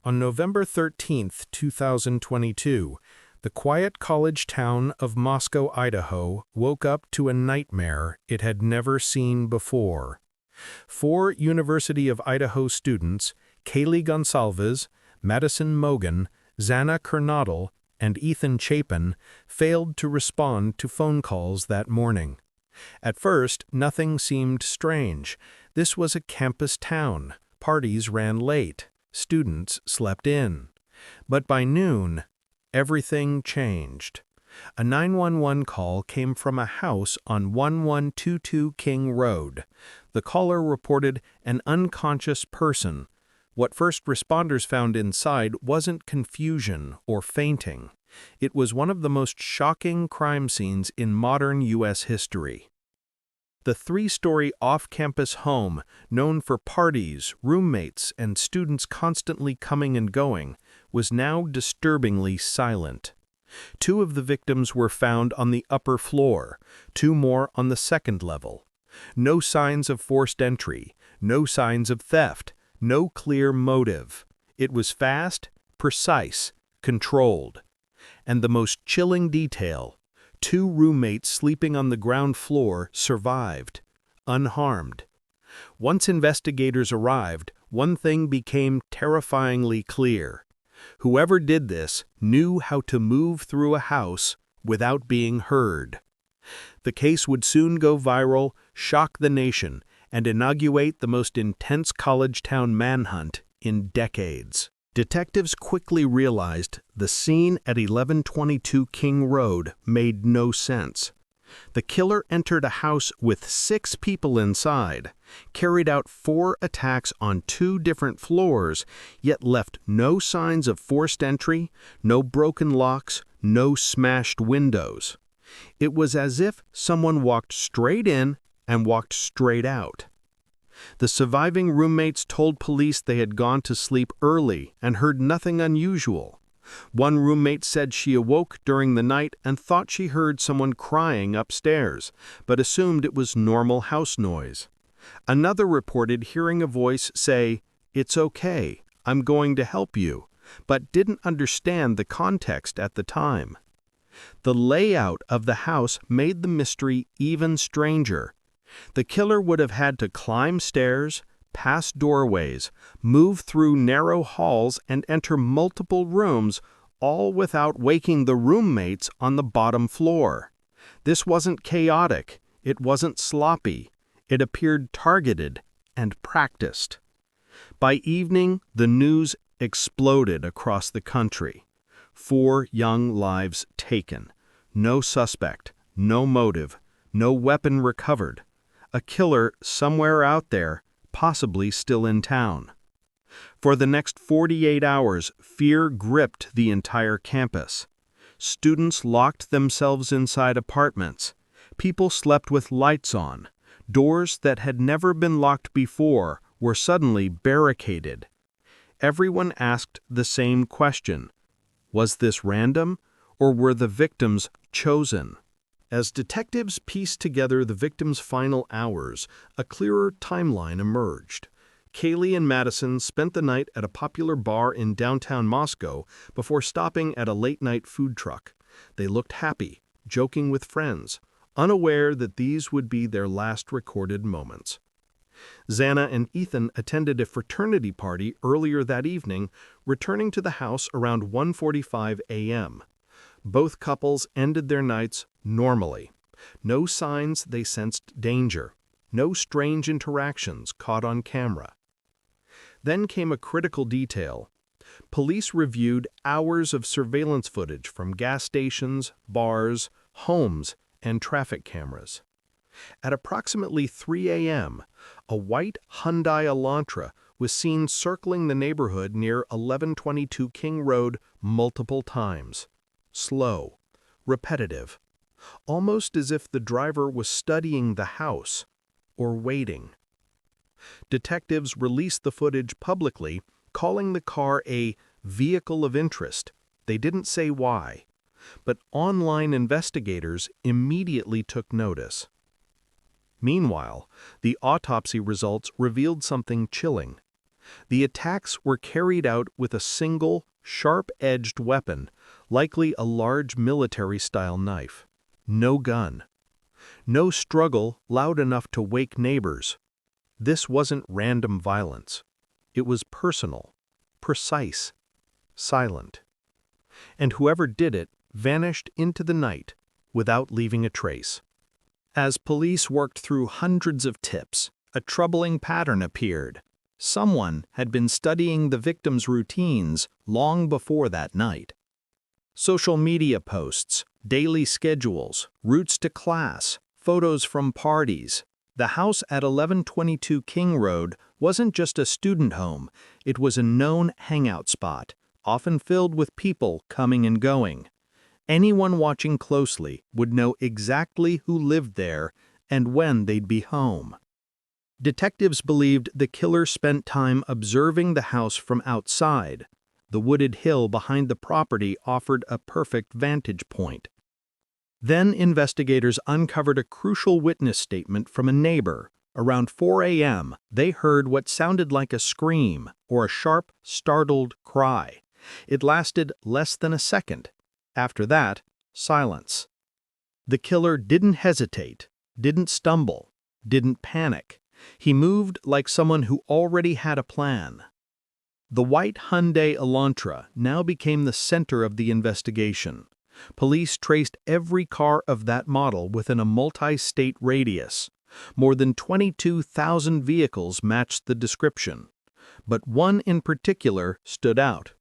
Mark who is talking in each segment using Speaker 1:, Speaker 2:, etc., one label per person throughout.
Speaker 1: On November 13, 2022, the quiet college town of Moscow, Idaho, woke up to a nightmare it had never seen before. 4 University of Idaho students, Kaylee Goncalves, Madison Mogen, Xana Kernodle, and Ethan Chapin, failed to respond to phone calls that morning. At first, nothing seemed strange. This was a campus town. Parties ran late. Students slept in. But by noon, everything changed. A 911 call came from a house on 1122 King Road. The caller reported an unconscious person. What first responders found inside wasn't confusion or fainting. It was one of the most shocking crime scenes in modern U.S. history. The 3-story off-campus home, known for parties, roommates, and students constantly coming and going, was now disturbingly silent. 2 of the victims were found on the upper floor, 2 more on the second level. No signs of forced entry, no signs of theft, no clear motive. It was fast, precise, controlled. And the most chilling detail: 2 roommates sleeping on the ground floor survived, unharmed. Once investigators arrived, one thing became terrifyingly clear. Whoever did this knew how to move through a house without being heard. The case would soon go viral, shock the nation, and inaugurate the most intense college town manhunt in decades. Detectives quickly realized the scene at 1122 King Road made no sense. The killer entered a house with 6 people inside, carried out 4 attacks on 2 different floors, yet left no signs of forced entry, no broken locks, no smashed windows. It was as if someone walked straight in and walked straight out. The surviving roommates told police they had gone to sleep early and heard nothing unusual. One roommate said she awoke during the night and thought she heard someone crying upstairs, but assumed it was normal house noise. Another reported hearing a voice say, "It's okay, I'm going to help you," but didn't understand the context at the time. The layout of the house made the mystery even stranger. The killer would have had to climb stairs, pass doorways, move through narrow halls, and enter multiple rooms, all without waking the roommates on the bottom floor. This wasn't chaotic, it wasn't sloppy, it appeared targeted and practiced. By evening, the news exploded across the country. 4 young lives taken. No suspect, no motive, no weapon recovered. A killer somewhere out there, possibly still in town. For the next 48 hours, fear gripped the entire campus. Students locked themselves inside apartments. People slept with lights on. Doors that had never been locked before were suddenly barricaded. Everyone asked the same question: was this random, or were the victims chosen? As detectives pieced together the victims' final hours, a clearer timeline emerged. Kaylee and Madison spent the night at a popular bar in downtown Moscow before stopping at a late-night food truck. They looked happy, joking with friends, unaware that these would be their last recorded moments. Xana and Ethan attended a fraternity party earlier that evening, returning to the house around 1:45 a.m. Both couples ended their nights normally. No signs they sensed danger. No strange interactions caught on camera. Then came a critical detail. Police reviewed hours of surveillance footage from gas stations, bars, homes, and traffic cameras. At approximately 3 a.m., a white Hyundai Elantra was seen circling the neighborhood near 1122 King Road multiple times. Slow, repetitive, almost as if the driver was studying the house or waiting. Detectives released the footage publicly, calling the car a vehicle of interest. They didn't say why, but online investigators immediately took notice. Meanwhile, the autopsy results revealed something chilling. The attacks were carried out with a single, sharp-edged weapon, likely a large military-style knife. No gun. No struggle loud enough to wake neighbors. This wasn't random violence. It was personal, precise, silent. And whoever did it vanished into the night without leaving a trace. As police worked through hundreds of tips, a troubling pattern appeared. Someone had been studying the victim's routines long before that night. Social media posts, daily schedules, routes to class, photos from parties. The house at 1122 King Road wasn't just a student home, it was a known hangout spot, often filled with people coming and going. Anyone watching closely would know exactly who lived there and when they'd be home. Detectives believed the killer spent time observing the house from outside. The wooded hill behind the property offered a perfect vantage point. Then investigators uncovered a crucial witness statement from a neighbor. Around 4 a.m., they heard what sounded like a scream or a sharp, startled cry. It lasted less than a second. After that, silence. The killer didn't hesitate, didn't stumble, didn't panic. He moved like someone who already had a plan. The white Hyundai Elantra now became the center of the investigation. Police traced every car of that model within a multi-state radius. More than 22,000 vehicles matched the description. But one in particular stood out.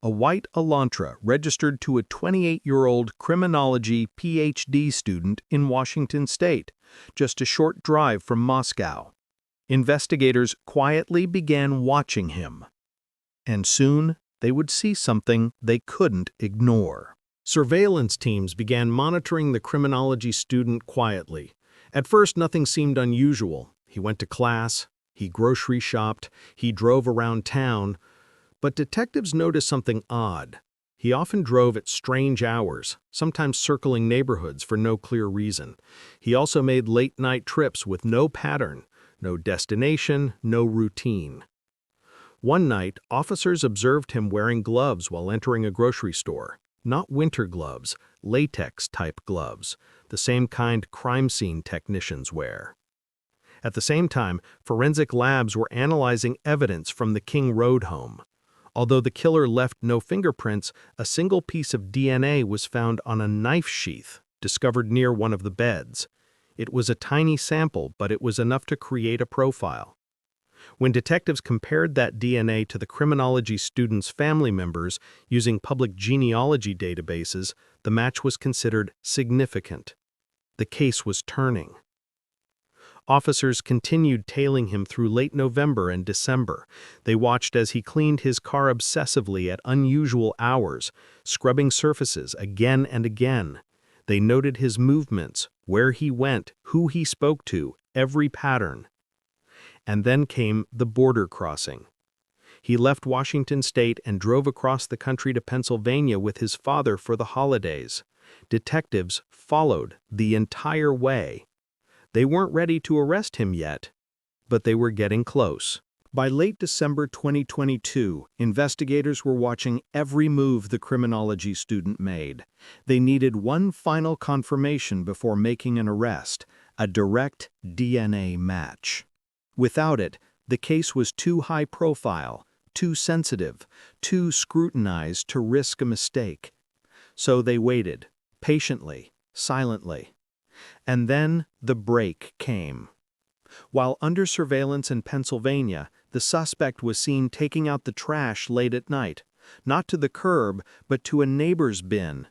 Speaker 1: A white Elantra registered to a 28-year-old criminology PhD student in Washington state, just a short drive from Moscow. Investigators quietly began watching him. And soon they would see something they couldn't ignore. Surveillance teams began monitoring the criminology student quietly. At first, nothing seemed unusual. He went to class, he grocery shopped, he drove around town. But detectives noticed something odd. He often drove at strange hours, sometimes circling neighborhoods for no clear reason. He also made late-night trips with no pattern, no destination, no routine. One night, officers observed him wearing gloves while entering a grocery store. Not winter gloves, latex-type gloves, the same kind crime scene technicians wear. At the same time, forensic labs were analyzing evidence from the King Road home. Although the killer left no fingerprints, a single piece of DNA was found on a knife sheath discovered near one of the beds. It was a tiny sample, but it was enough to create a profile. When detectives compared that DNA to the criminology student's family members using public genealogy databases, the match was considered significant. The case was turning. Officers continued tailing him through late November and December. They watched as he cleaned his car obsessively at unusual hours, scrubbing surfaces again and again. They noted his movements, where he went, who he spoke to, every pattern. And then came the border crossing. He left Washington state and drove across the country to Pennsylvania with his father for the holidays. Detectives followed the entire way. They weren't ready to arrest him yet, but they were getting close. By late December 2022, investigators were watching every move the criminology student made. They needed one final confirmation before making an arrest, a direct DNA match. Without it, the case was too high profile, too sensitive, too scrutinized to risk a mistake. So they waited, patiently, silently. And then the break came. While under surveillance in Pennsylvania, the suspect was seen taking out the trash late at night, not to the curb, but to a neighbor's bin.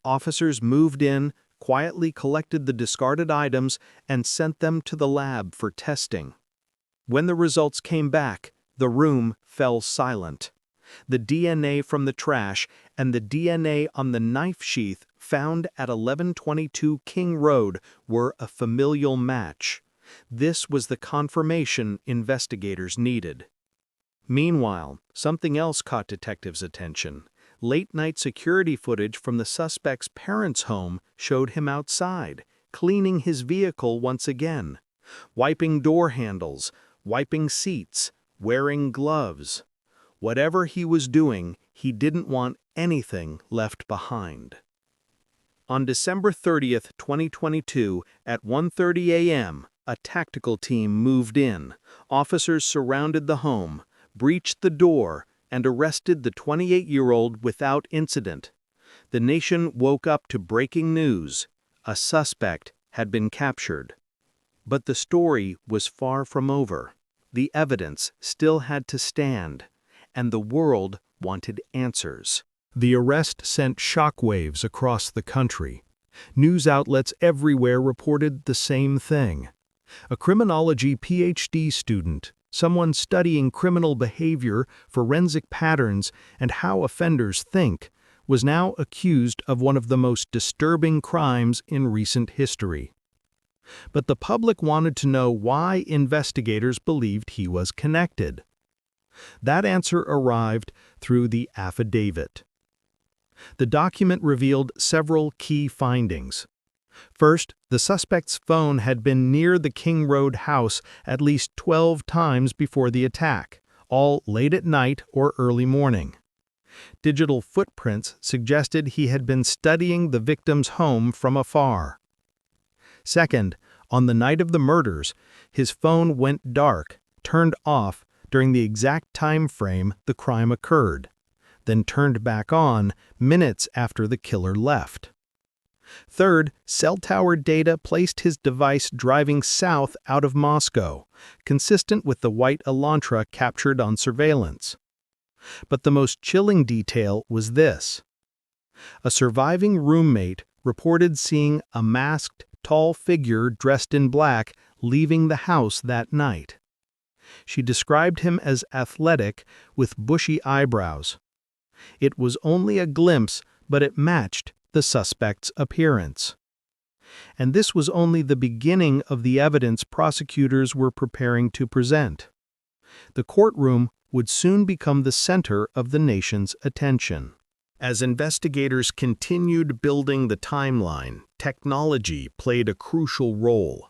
Speaker 1: Officers moved in, quietly collected the discarded items, and sent them to the lab for testing. When the results came back, the room fell silent. The DNA from the trash and the DNA on the knife sheath found at 1122 King Road were a familial match. This was the confirmation investigators needed. Meanwhile, something else caught detectives' attention. Late-night security footage from the suspect's parents' home showed him outside, cleaning his vehicle once again, wiping door handles, wiping seats, wearing gloves. Whatever he was doing, he didn't want anything left behind. On December 30th, 2022, at 1:30 a.m., a tactical team moved in. Officers surrounded the home, breached the door, and arrested the 28-year-old without incident. The nation woke up to breaking news. A suspect had been captured. But the story was far from over. The evidence still had to stand, and the world wanted answers. The arrest sent shockwaves across the country. News outlets everywhere reported the same thing. A criminology PhD student, someone studying criminal behavior, forensic patterns, and how offenders think, was now accused of one of the most disturbing crimes in recent history. But the public wanted to know why investigators believed he was connected. That answer arrived through the affidavit. The document revealed several key findings. First, the suspect's phone had been near the King Road house at least 12 times before the attack, all late at night or early morning. Digital footprints suggested he had been studying the victim's home from afar. Second, on the night of the murders, his phone went dark, turned off during the exact time frame the crime occurred, then turned back on minutes after the killer left. Third, cell tower data placed his device driving south out of Moscow, consistent with the white Elantra captured on surveillance. But the most chilling detail was this. A surviving roommate reported seeing a masked, tall figure dressed in black leaving the house that night. She described him as athletic with bushy eyebrows. It was only a glimpse, but it matched the suspect's appearance. And this was only the beginning of the evidence prosecutors were preparing to present. The courtroom would soon become the center of the nation's attention. As investigators continued building the timeline, technology played a crucial role.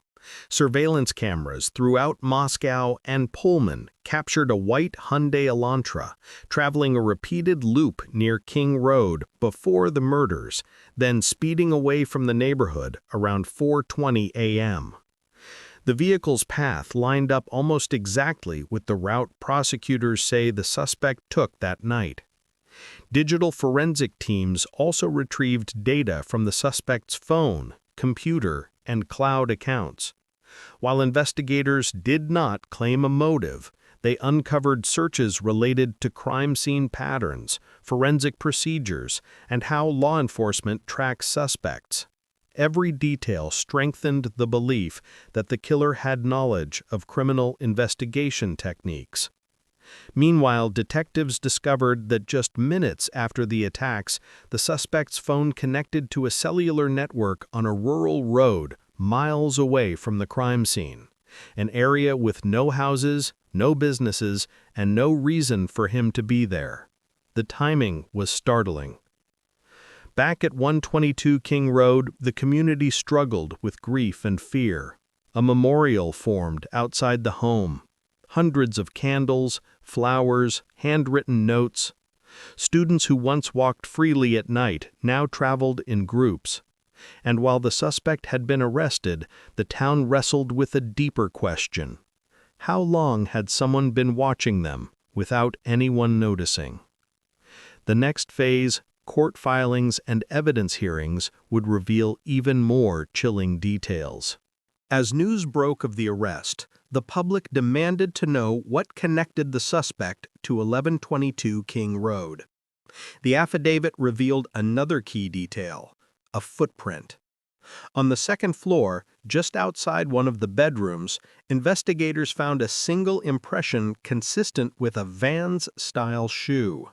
Speaker 1: Surveillance cameras throughout Moscow and Pullman captured a white Hyundai Elantra traveling a repeated loop near King Road before the murders, then speeding away from the neighborhood around 4:20 a.m. The vehicle's path lined up almost exactly with the route prosecutors say the suspect took that night. Digital forensic teams also retrieved data from the suspect's phone, computer, and cloud accounts. While investigators did not claim a motive, they uncovered searches related to crime scene patterns, forensic procedures, and how law enforcement tracks suspects. Every detail strengthened the belief that the killer had knowledge of criminal investigation techniques. Meanwhile, detectives discovered that just minutes after the attacks, the suspect's phone connected to a cellular network on a rural road miles away from the crime scene, an area with no houses, no businesses, and no reason for him to be there. The timing was startling. Back at 122 King Road, the community struggled with grief and fear. A memorial formed outside the home. Hundreds of candles, flowers, handwritten notes. Students who once walked freely at night now traveled in groups. And while the suspect had been arrested, the town wrestled with a deeper question. How long had someone been watching them without anyone noticing? The next phase, court filings and evidence hearings, would reveal even more chilling details. As news broke of the arrest, the public demanded to know what connected the suspect to 1122 King Road. The affidavit revealed another key detail, a footprint. On the second floor, just outside one of the bedrooms, investigators found a single impression consistent with a Vans-style shoe.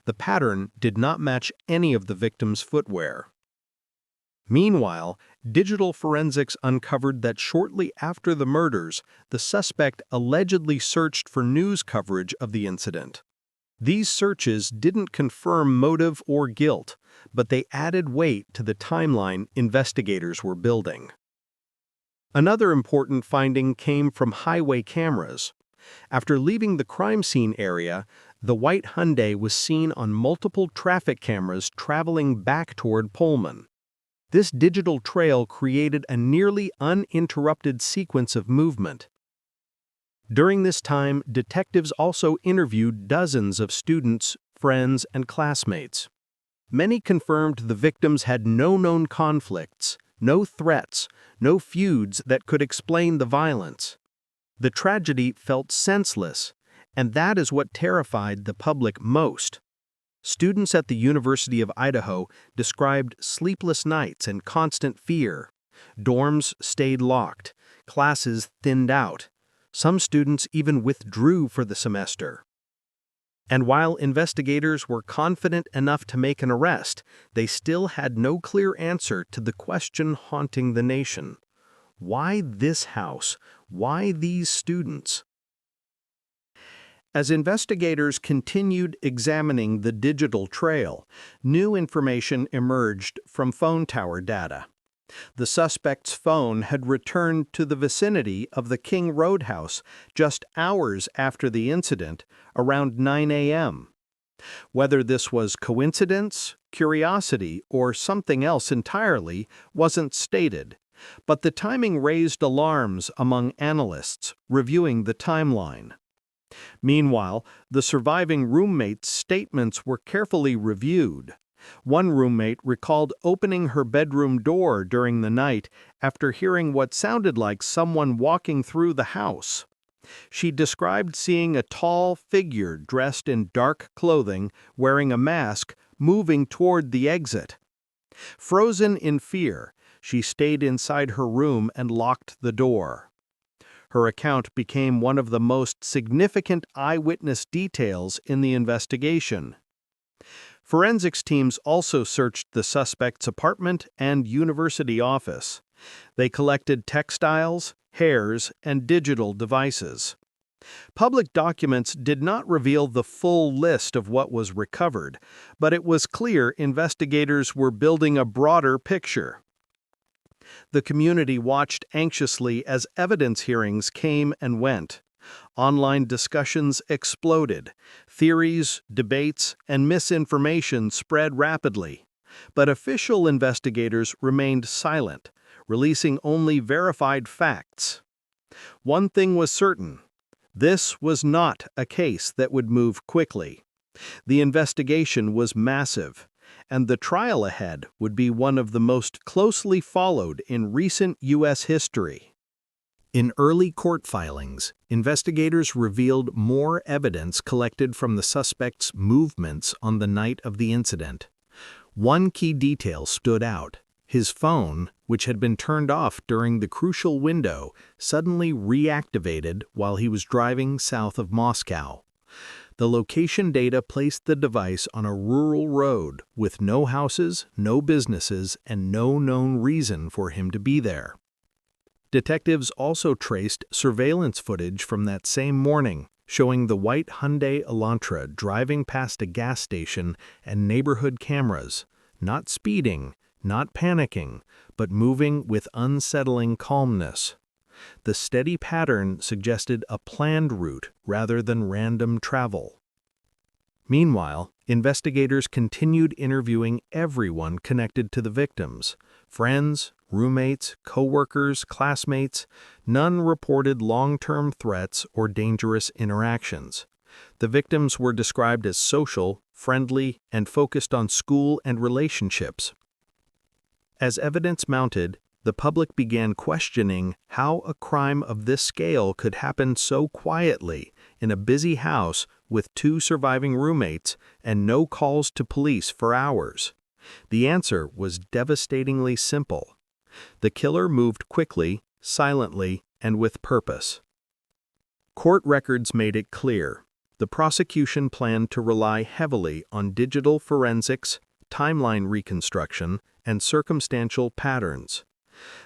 Speaker 1: The pattern did not match any of the victim's footwear. Meanwhile, digital forensics uncovered that shortly after the murders, the suspect allegedly searched for news coverage of the incident. These searches didn't confirm motive or guilt, but they added weight to the timeline investigators were building. Another important finding came from highway cameras. After leaving the crime scene area, the white Hyundai was seen on multiple traffic cameras traveling back toward Pullman. This digital trail created a nearly uninterrupted sequence of movement. During this time, detectives also interviewed dozens of students, friends, and classmates. Many confirmed the victims had no known conflicts, no threats, no feuds that could explain the violence. The tragedy felt senseless, and that is what terrified the public most. Students at the University of Idaho described sleepless nights and constant fear. Dorms stayed locked, classes thinned out. Some students even withdrew for the semester. And while investigators were confident enough to make an arrest, they still had no clear answer to the question haunting the nation. Why this house? Why these students? As investigators continued examining the digital trail, new information emerged from phone tower data. The suspect's phone had returned to the vicinity of the King Road house just hours after the incident, around 9 a.m. Whether this was coincidence, curiosity, or something else entirely wasn't stated, but the timing raised alarms among analysts reviewing the timeline. Meanwhile, the surviving roommates' statements were carefully reviewed. One roommate recalled opening her bedroom door during the night after hearing what sounded like someone walking through the house. She described seeing a tall figure dressed in dark clothing, wearing a mask, moving toward the exit. Frozen in fear, she stayed inside her room and locked the door. Her account became one of the most significant eyewitness details in the investigation. Forensics teams also searched the suspect's apartment and university office. They collected textiles, hairs, and digital devices. Public documents did not reveal the full list of what was recovered, but it was clear investigators were building a broader picture. The community watched anxiously as evidence hearings came and went. Online discussions exploded. Theories, debates, and misinformation spread rapidly. But official investigators remained silent, releasing only verified facts. One thing was certain: this was not a case that would move quickly. The investigation was massive, and the trial ahead would be one of the most closely followed in recent U.S. history. In early court filings, investigators revealed more evidence collected from the suspect's movements on the night of the incident. One key detail stood out. His phone, which had been turned off during the crucial window, suddenly reactivated while he was driving south of Moscow. The location data placed the device on a rural road with no houses, no businesses, and no known reason for him to be there. Detectives also traced surveillance footage from that same morning, showing the white Hyundai Elantra driving past a gas station and neighborhood cameras, not speeding, not panicking, but moving with unsettling calmness. The steady pattern suggested a planned route rather than random travel. Meanwhile, investigators continued interviewing everyone connected to the victims: friends, roommates, co-workers, classmates. None reported long-term threats or dangerous interactions. The victims were described as social, friendly, and focused on school and relationships. As evidence mounted, the public began questioning how a crime of this scale could happen so quietly in a busy house with two surviving roommates and no calls to police for hours. The answer was devastatingly simple. The killer moved quickly, silently, and with purpose. Court records made it clear. The prosecution planned to rely heavily on digital forensics, timeline reconstruction, and circumstantial patterns.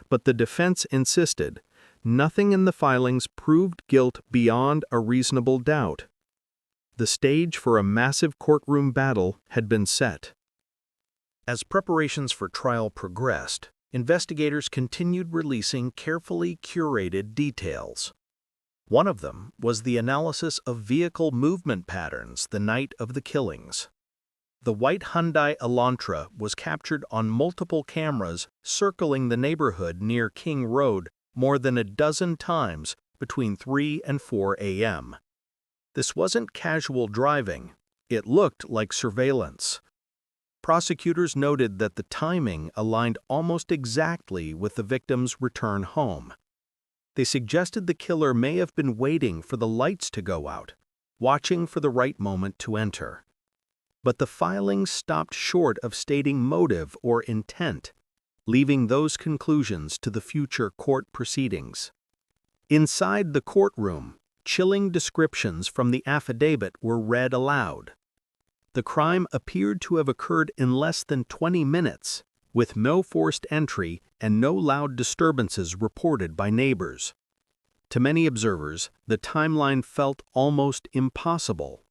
Speaker 1: But the defense insisted nothing in the filings proved guilt beyond a reasonable doubt. The stage for a massive courtroom battle had been set. As preparations for trial progressed, investigators continued releasing carefully curated details. One of them was the analysis of vehicle movement patterns the night of the killings. The white Hyundai Elantra was captured on multiple cameras circling the neighborhood near King Road more than a dozen times between 3 and 4 a.m. This wasn't casual driving. It looked like surveillance. Prosecutors noted that the timing aligned almost exactly with the victim's return home. They suggested the killer may have been waiting for the lights to go out, watching for the right moment to enter. But the filings stopped short of stating motive or intent, leaving those conclusions to the future court proceedings. Inside the courtroom, chilling descriptions from the affidavit were read aloud. The crime appeared to have occurred in less than 20 minutes, with no forced entry and no loud disturbances reported by neighbors. To many observers, the timeline felt almost impossible.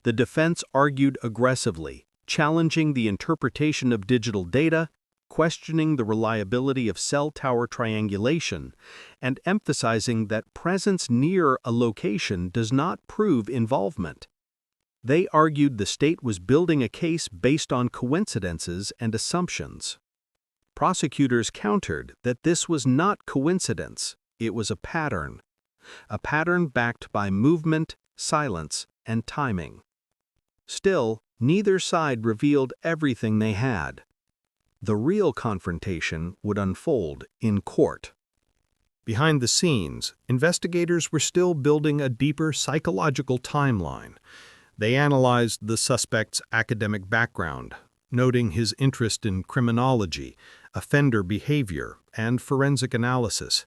Speaker 1: The defense argued aggressively, challenging the interpretation of digital data, questioning the reliability of cell tower triangulation, and emphasizing that presence near a location does not prove involvement. They argued the state was building a case based on coincidences and assumptions. Prosecutors countered that this was not coincidence, it was a pattern backed by movement, silence, and timing. Still, neither side revealed everything they had. The real confrontation would unfold in court. Behind the scenes, investigators were still building a deeper psychological timeline. They analyzed the suspect's academic background, noting his interest in criminology, offender behavior, and forensic analysis.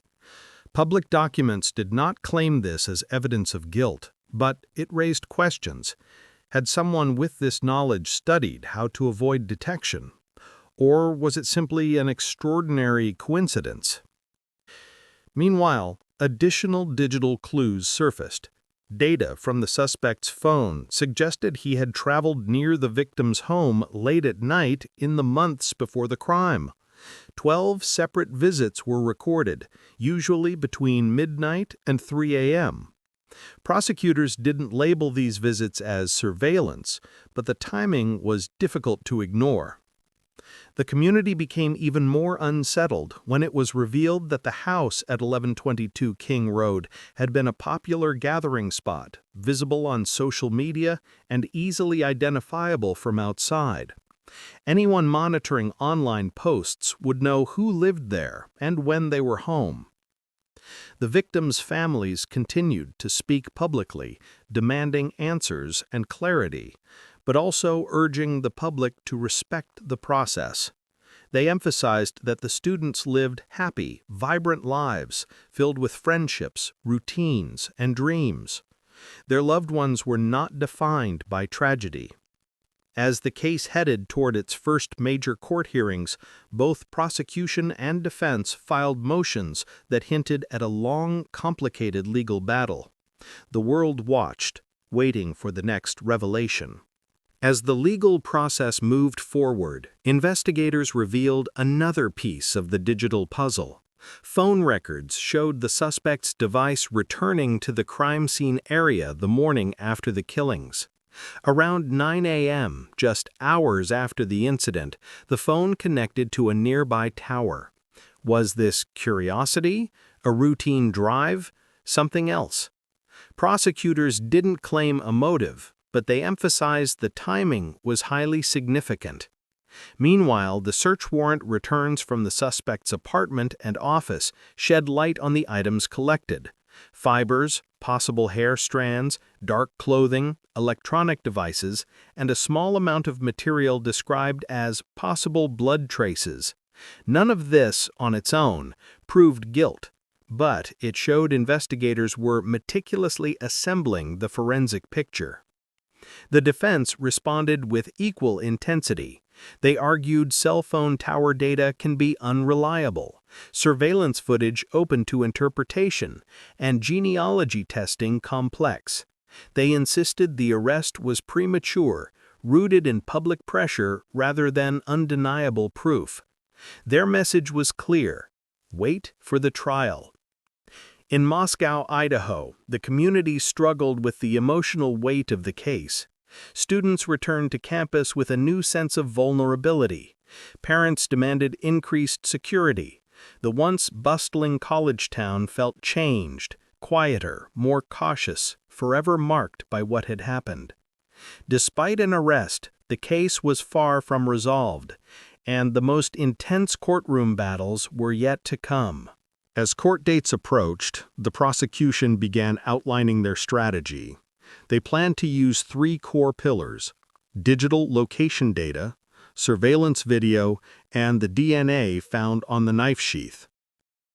Speaker 1: Public documents did not claim this as evidence of guilt, but it raised questions. Had someone with this knowledge studied how to avoid detection? Or was it simply an extraordinary coincidence? Meanwhile, additional digital clues surfaced. Data from the suspect's phone suggested he had traveled near the victim's home late at night in the months before the crime. 12 separate visits were recorded, usually between midnight and 3 a.m. Prosecutors didn't label these visits as surveillance, but the timing was difficult to ignore. The community became even more unsettled when it was revealed that the house at 1122 King Road had been a popular gathering spot, visible on social media and easily identifiable from outside. Anyone monitoring online posts would know who lived there and when they were home. The victims' families continued to speak publicly, demanding answers and clarity, but also urging the public to respect the process. They emphasized that the students lived happy, vibrant lives filled with friendships, routines, and dreams. Their loved ones were not defined by tragedy. As the case headed toward its first major court hearings, both prosecution and defense filed motions that hinted at a long, complicated legal battle. The world watched, waiting for the next revelation. As the legal process moved forward, investigators revealed another piece of the digital puzzle. Phone records showed the suspect's device returning to the crime scene area the morning after the killings. Around 9 a.m., just hours after the incident, the phone connected to a nearby tower. Was this curiosity, a routine drive, something else? Prosecutors didn't claim a motive, but they emphasized the timing was highly significant. Meanwhile, the search warrant returns from the suspect's apartment and office shed light on the items collected. Fibers, possible hair strands, dark clothing, electronic devices, and a small amount of material described as possible blood traces. None of this, on its own, proved guilt, but it showed investigators were meticulously assembling the forensic picture. The defense responded with equal intensity. They argued cell phone tower data can be unreliable, surveillance footage open to interpretation, and genealogy testing complex. They insisted the arrest was premature, rooted in public pressure rather than undeniable proof. Their message was clear: wait for the trial. In Moscow, Idaho, the community struggled with the emotional weight of the case. Students returned to campus with a new sense of vulnerability. Parents demanded increased security. The once bustling college town felt changed, quieter, more cautious, forever marked by what had happened. Despite an arrest, the case was far from resolved, and the most intense courtroom battles were yet to come. As court dates approached, the prosecution began outlining their strategy. They planned to use three core pillars: digital location data, surveillance video, and the DNA found on the knife sheath.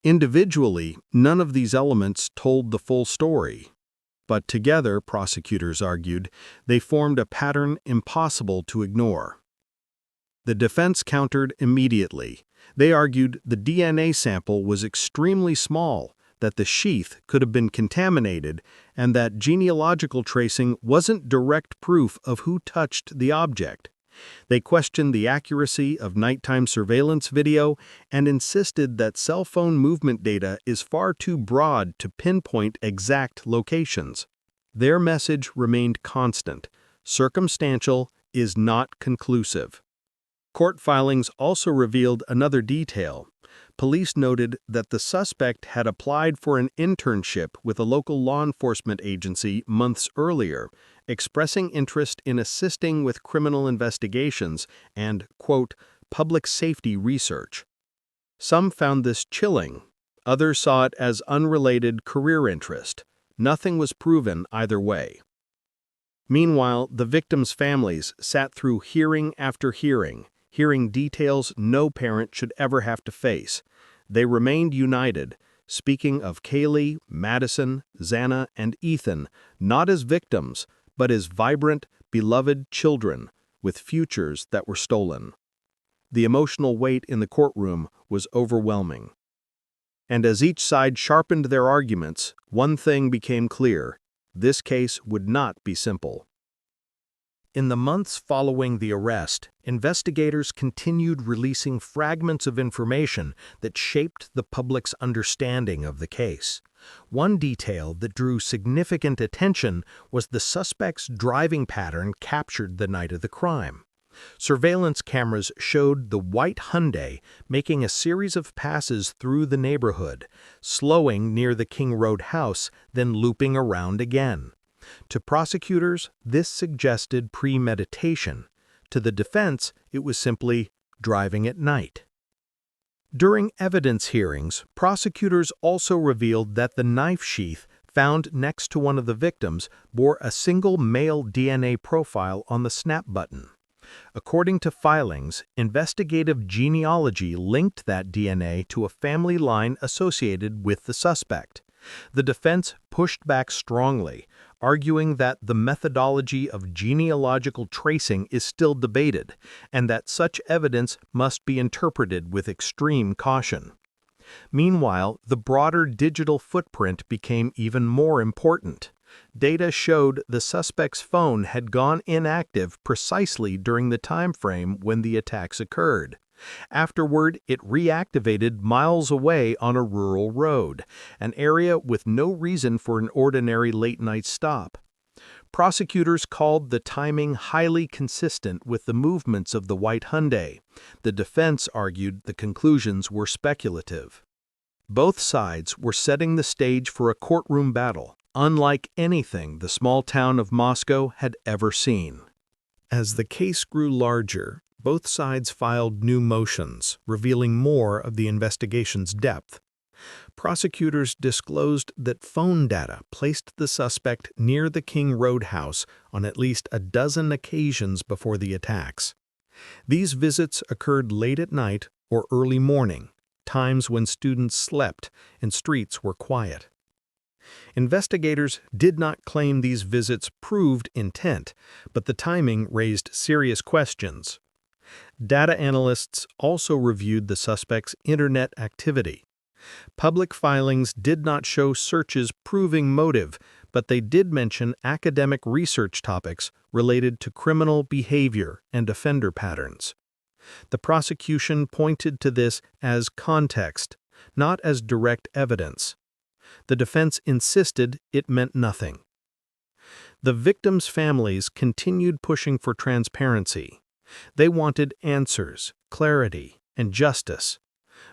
Speaker 1: Individually, none of these elements told the full story. But together, prosecutors argued, they formed a pattern impossible to ignore. The defense countered immediately. They argued the DNA sample was extremely small, that the sheath could have been contaminated, and that genealogical tracing wasn't direct proof of who touched the object. They questioned the accuracy of nighttime surveillance video and insisted that cell phone movement data is far too broad to pinpoint exact locations. Their message remained constant: circumstantial is not conclusive. Court filings also revealed another detail. Police noted that the suspect had applied for an internship with a local law enforcement agency months earlier, expressing interest in assisting with criminal investigations and, quote, public safety research. Some found this chilling. Others saw it as unrelated career interest. Nothing was proven either way. Meanwhile, the victims' families sat through hearing after hearing details no parent should ever have to face. They remained united, speaking of Kaylee, Madison, Xana, and Ethan not as victims, but as vibrant, beloved children with futures that were stolen. The emotional weight in the courtroom was overwhelming. And as each side sharpened their arguments, one thing became clear: this case would not be simple. In the months following the arrest, investigators continued releasing fragments of information that shaped the public's understanding of the case. One detail that drew significant attention was the suspect's driving pattern captured the night of the crime. Surveillance cameras showed the white Hyundai making a series of passes through the neighborhood, slowing near the King Road house, then looping around again. To prosecutors, this suggested premeditation. To the defense, it was simply driving at night. During evidence hearings, prosecutors also revealed that the knife sheath found next to one of the victims bore a single male DNA profile on the snap button. According to filings, investigative genealogy linked that DNA to a family line associated with the suspect. The defense pushed back strongly, arguing that the methodology of genealogical tracing is still debated, and that such evidence must be interpreted with extreme caution. Meanwhile, the broader digital footprint became even more important. Data showed the suspect's phone had gone inactive precisely during the time frame when the attacks occurred. Afterward, it reactivated miles away on a rural road, an area with no reason for an ordinary late-night stop. Prosecutors called the timing highly consistent with the movements of the white Hyundai. The defense argued the conclusions were speculative. Both sides were setting the stage for a courtroom battle, unlike anything the small town of Moscow had ever seen. As the case grew larger, both sides filed new motions, revealing more of the investigation's depth. Prosecutors disclosed that phone data placed the suspect near the King Road house on at least a dozen occasions before the attacks. These visits occurred late at night or early morning, times when students slept and streets were quiet. Investigators did not claim these visits proved intent, but the timing raised serious questions. Data analysts also reviewed the suspect's internet activity. Public filings did not show searches proving motive, but they did mention academic research topics related to criminal behavior and offender patterns. The prosecution pointed to this as context, not as direct evidence. The defense insisted it meant nothing. The victims' families continued pushing for transparency. They wanted answers, clarity, and justice.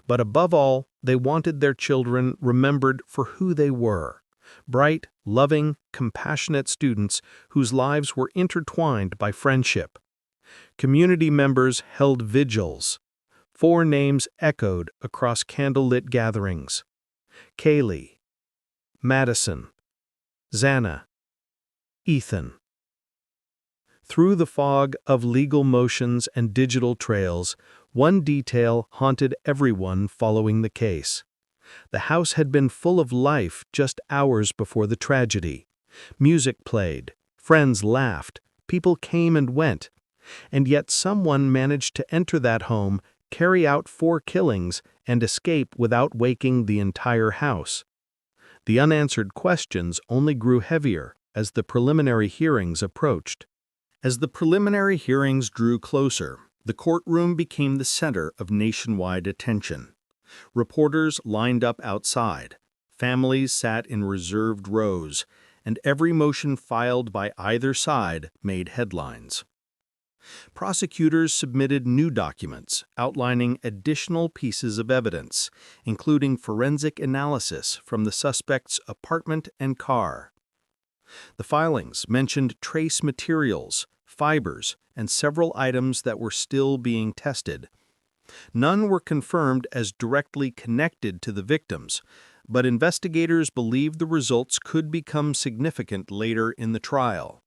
Speaker 1: But above all, they wanted their children remembered for who they were: bright, loving, compassionate students whose lives were intertwined by friendship. Community members held vigils. 4 names echoed across candlelit gatherings: Kaylee, Madison, Xana, Ethan. Through the fog of legal motions and digital trails, one detail haunted everyone following the case. The house had been full of life just hours before the tragedy. Music played, friends laughed, people came and went. And yet someone managed to enter that home, carry out 4 killings, and escape without waking the entire house. The unanswered questions only grew heavier as the preliminary hearings approached. As the preliminary hearings drew closer, the courtroom became the center of nationwide attention. Reporters lined up outside, families sat in reserved rows, and every motion filed by either side made headlines. Prosecutors submitted new documents outlining additional pieces of evidence, including forensic analysis from the suspect's apartment and car. The filings mentioned trace materials, fibers, and several items that were still being tested. None were confirmed as directly connected to the victims, but investigators believed the results could become significant later in the trial.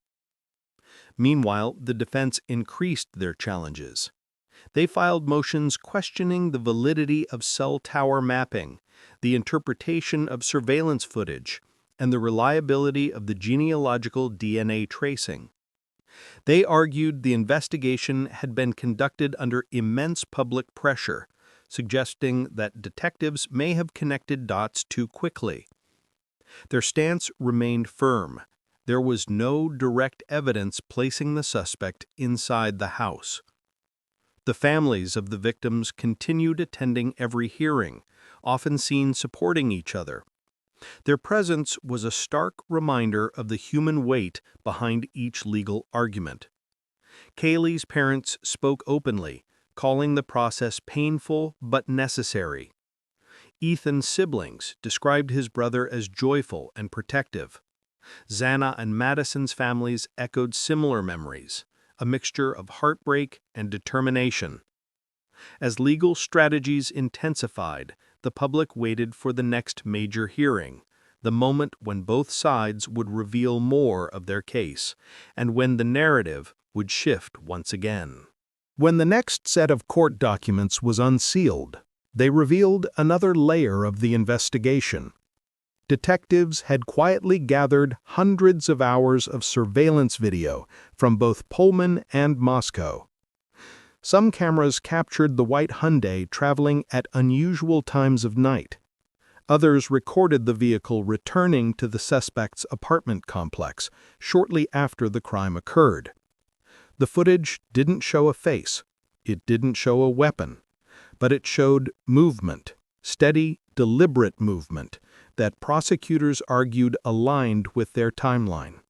Speaker 1: Meanwhile, the defense increased their challenges. They filed motions questioning the validity of cell tower mapping, the interpretation of surveillance footage, and the reliability of the genealogical DNA tracing. They argued the investigation had been conducted under immense public pressure, suggesting that detectives may have connected dots too quickly. Their stance remained firm. There was no direct evidence placing the suspect inside the house. The families of the victims continued attending every hearing, often seen supporting each other. Their presence was a stark reminder of the human weight behind each legal argument. Kaylee's parents spoke openly, calling the process painful but necessary. Ethan's siblings described his brother as joyful and protective. Xana and Madison's families echoed similar memories, a mixture of heartbreak and determination. As legal strategies intensified, the public waited for the next major hearing, the moment when both sides would reveal more of their case, and when the narrative would shift once again. When the next set of court documents was unsealed, they revealed another layer of the investigation. Detectives had quietly gathered hundreds of hours of surveillance video from both Pullman and Moscow. Some cameras captured the white Hyundai traveling at unusual times of night. Others recorded the vehicle returning to the suspect's apartment complex shortly after the crime occurred. The footage didn't show a face, it didn't show a weapon, but it showed movement, steady, deliberate movement, that prosecutors argued aligned with their timeline.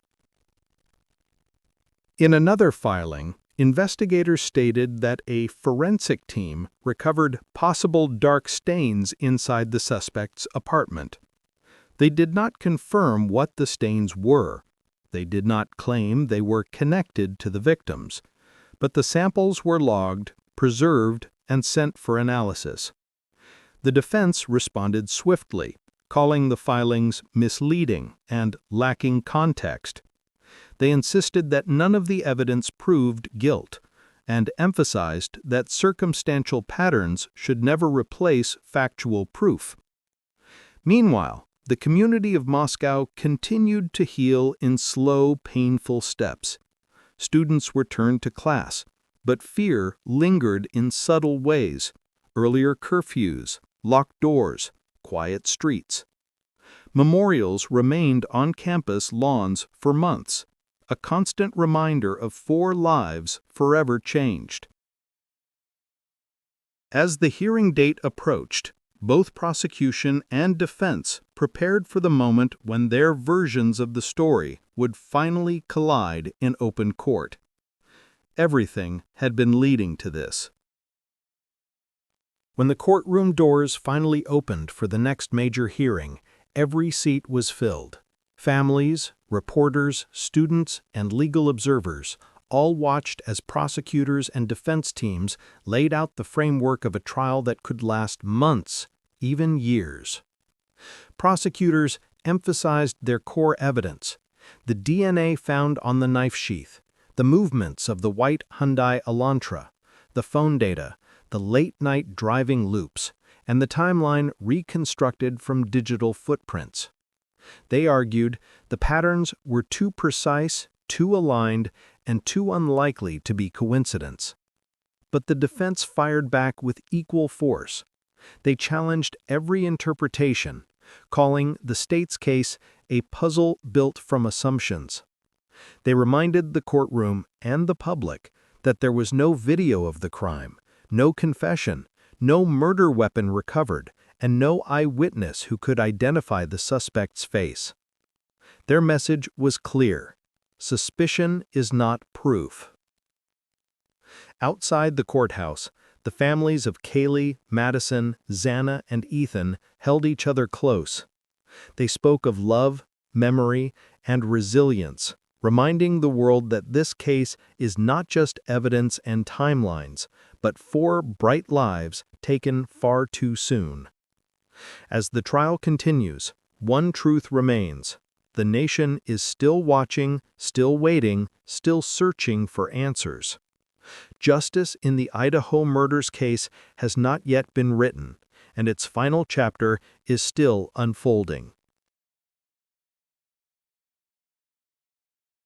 Speaker 1: In another filing, investigators stated that a forensic team recovered possible dark stains inside the suspect's apartment. They did not confirm what the stains were. They did not claim they were connected to the victims, but the samples were logged, preserved, and sent for analysis. The defense responded swiftly, calling the filings misleading and lacking context. They insisted that none of the evidence proved guilt, and emphasized that circumstantial patterns should never replace factual proof. Meanwhile, the community of Moscow continued to heal in slow, painful steps. Students returned to class, but fear lingered in subtle ways: earlier curfews, locked doors, quiet streets. Memorials remained on campus lawns for months, a constant reminder of 4 lives forever changed. As the hearing date approached, Both prosecution and defense prepared for the moment when their versions of the story would finally collide in open court. Everything had been leading to this. When the courtroom doors finally opened for the next major hearing, every seat was filled. Families, reporters, students, and legal observers all watched as prosecutors and defense teams laid out the framework of a trial that could last months, even years. Prosecutors emphasized their core evidence: the DNA found on the knife sheath, the movements of the white Hyundai Elantra, the phone data, the late-night driving loops, and the timeline reconstructed from digital footprints. They argued the patterns were too precise, too aligned, and too unlikely to be coincidence. But the defense fired back with equal force. They challenged every interpretation, calling the state's case a puzzle built from assumptions. They reminded the courtroom and the public that there was no video of the crime, no confession, no murder weapon recovered, and no eyewitness who could identify the suspect's face. Their message was clear: suspicion is not proof. Outside the courthouse, the families of Kaylee, Madison, Xana, and Ethan held each other close. They spoke of love, memory, and resilience, reminding the world that this case is not just evidence and timelines, but 4 bright lives taken far too soon. As the trial continues, one truth remains: the nation is still watching, still waiting, still searching for answers. Justice in the Idaho Murders case has not yet been written, and its final chapter is still unfolding.